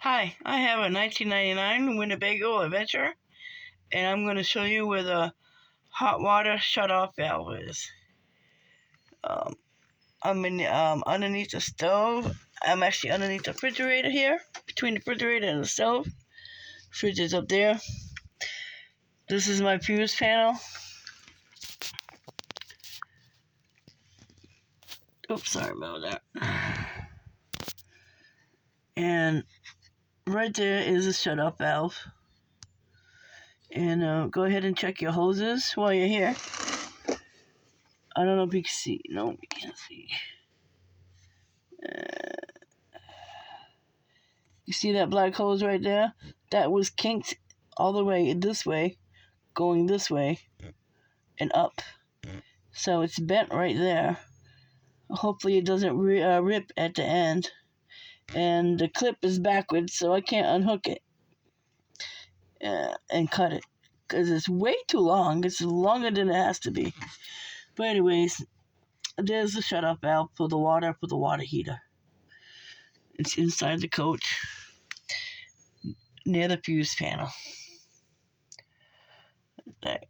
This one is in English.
Hi, I have a 1999 Winnebago Adventure, and I'm going to show you where the hot water shut-off valve is. I'm underneath the stove. I'm actually underneath the refrigerator here, between the refrigerator and the stove. Fridge is up there. This is my fuse panel. Oops, sorry about that. And right there is a shut-off valve. And go ahead and check your hoses while you're here. I don't know if you can see. No, you can't see. You see that black hose right there? That was kinked all the way this way, going this way, and up. So it's bent right there. Hopefully it doesn't rip at the end. And the clip is backwards, so I can't unhook it and cut it. Because it's way too long. It's longer than it has to be. But anyways, there's the shut-off valve for the water heater. It's inside the coach, near the fuse panel. There.